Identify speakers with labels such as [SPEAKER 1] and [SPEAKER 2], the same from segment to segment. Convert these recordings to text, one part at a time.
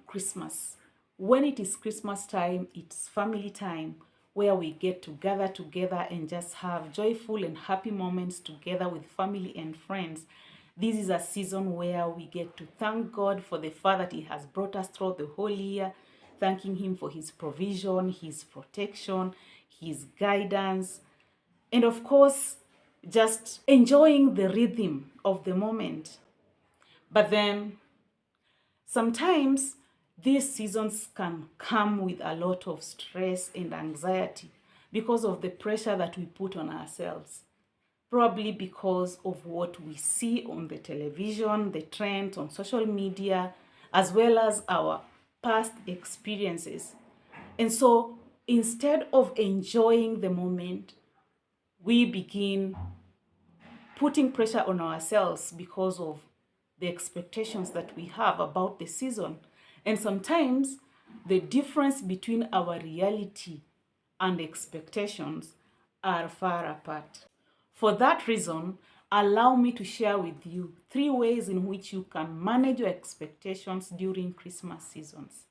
[SPEAKER 1] Christmas. When it is Christmas time, it's family time where we get to gather together and just have joyful and happy moments together with family and friends. This is a season where we get to thank God for the fact that He has brought us through the whole year, thanking Him for His provision, His protection, His guidance, and of course, just enjoying the rhythm of the moment. But then sometimes these seasons can come with a lot of stress and anxiety because of the pressure that we put on ourselves. Probably because of what we see on the television, the trends on social media, as well as our past experiences. And so instead of enjoying the moment, we begin putting pressure on ourselves because of the expectations that we have about the season. And sometimes the difference between our reality and expectations are far apart. For that reason, allow me to share with you 3 ways in which you can manage your expectations during Christmas seasons.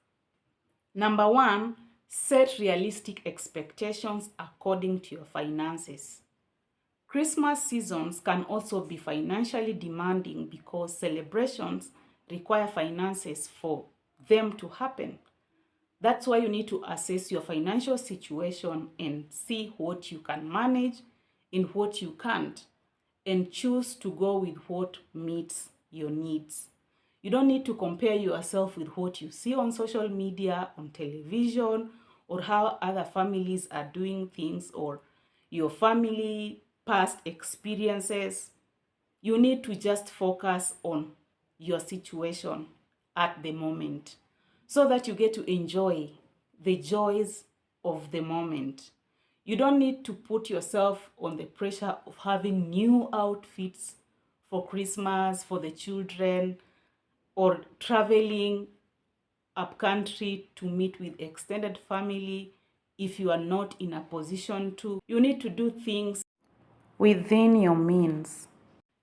[SPEAKER 1] Number 1, set realistic expectations according to your finances. Christmas seasons can also be financially demanding because celebrations require finances for them to happen. That's why you need to assess your financial situation and see what you can manage and what you can't, and choose to go with what meets your needs. You don't need to compare yourself with what you see on social media, on television, or how other families are doing things, or your family past experiences. You need to just focus on your situation at the moment so that you get to enjoy the joys of the moment. You don't need to put yourself on the pressure of having new outfits for Christmas, for the children, or traveling up country to meet with extended family if you are not in a position to. You need to do things within your means.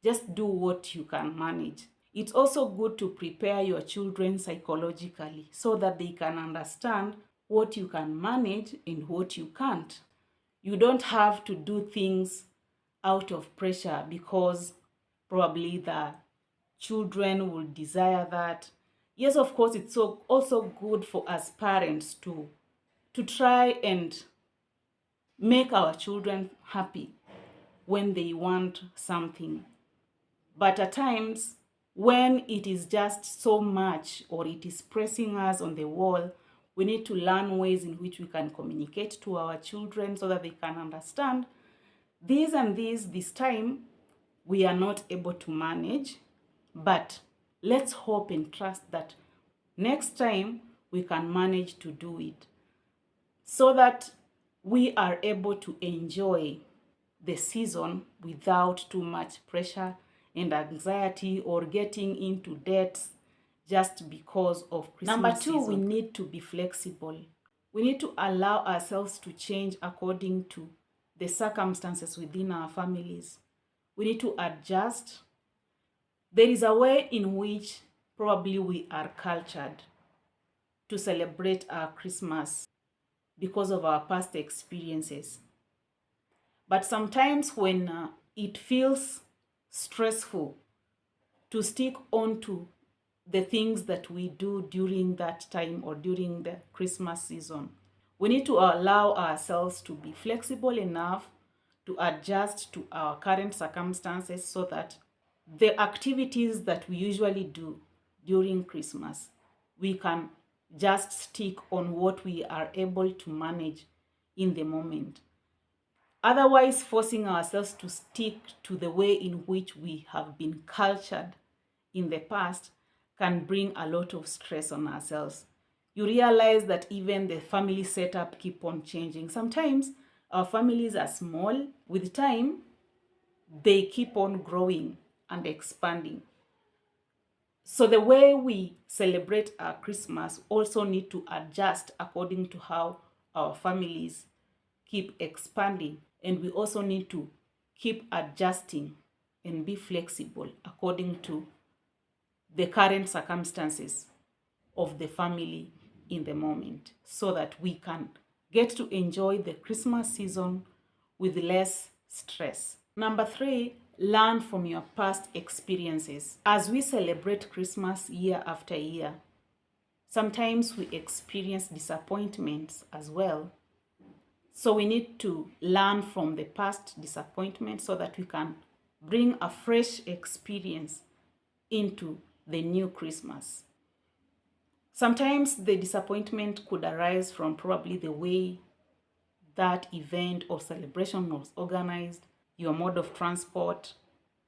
[SPEAKER 1] Just do what you can manage. It's also good to prepare your children psychologically so that they can understand what you can manage and what you can't. You don't have to do things out of pressure because probably the children will desire that. Yes, of course, it's also good for us parents to try and make our children happy when they want something. But at times, when it is just so much or it is pressing us on the wall, we need to learn ways in which we can communicate to our children so that they can understand this and this time we are not able to manage, but let's hope and trust that next time we can manage to do it so that we are able to enjoy the season without too much pressure and anxiety or getting into debts just because of Christmas. Number 2, we need to be flexible. We need to allow ourselves to change according to the circumstances within our families. We need to adjust. There is a way in which probably we are cultured to celebrate our Christmas because of our past experiences. But sometimes when it feels stressful to stick on to the things that we do during that time or during the Christmas season, we need to allow ourselves to be flexible enough to adjust to our current circumstances so that the activities that we usually do during Christmas, we can just stick on what we are able to manage in the moment. Otherwise, forcing ourselves to stick to the way in which we have been cultured in the past can bring a lot of stress on ourselves. You realize that even the family setup keep on changing. Sometimes our families are small. With time, they keep on growing and expanding. So the way we celebrate our Christmas also need to adjust according to how our families keep expanding. And we also need to keep adjusting and be flexible according to the current circumstances of the family in the moment, so that we can get to enjoy the Christmas season with less stress. Number 3, learn from your past experiences. As we celebrate Christmas year after year, sometimes we experience disappointments as well. So we need to learn from the past disappointment so that we can bring a fresh experience into the new Christmas. Sometimes the disappointment could arise from probably the way that event or celebration was organized, your mode of transport,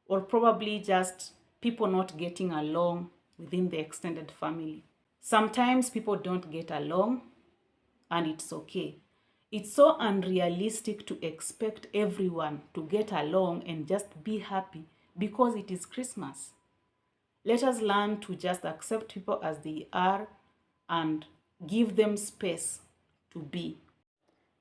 [SPEAKER 1] or probably just people not getting along within the extended family. Sometimes people don't get along, and it's okay. It's so unrealistic to expect everyone to get along and just be happy because it is Christmas. Let us learn to just accept people as they are and give them space to be.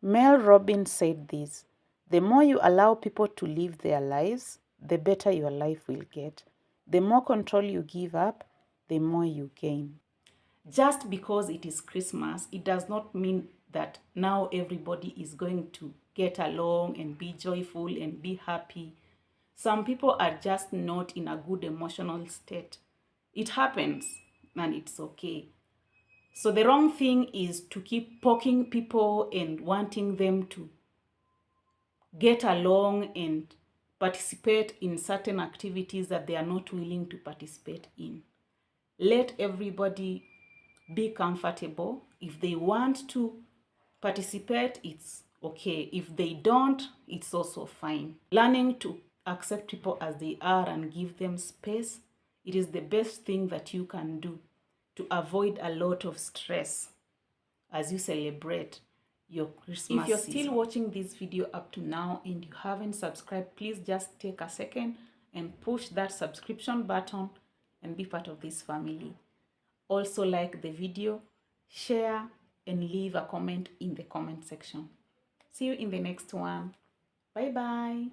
[SPEAKER 1] Mel Robbins said this: the more you allow people to live their lives, the better your life will get. The more control you give up, the more you gain. Just because it is Christmas, it does not mean that now everybody is going to get along and be joyful and be happy. Some people are just not in a good emotional state. It happens, and it's okay. So the wrong thing is to keep poking people and wanting them to get along and participate in certain activities that they are not willing to participate in. Let everybody be comfortable. If they want to participate, it's okay. If they don't, it's also fine. Learning to accept people as they are and give them space, it is the best thing that you can do to avoid a lot of stress as you celebrate your Christmas. If you're still watching this video up to now and you haven't subscribed, please just take a second and push that subscription button and be part of this family. Also, like the video, share, and leave a comment in the comment section. See you in the next one. Bye bye.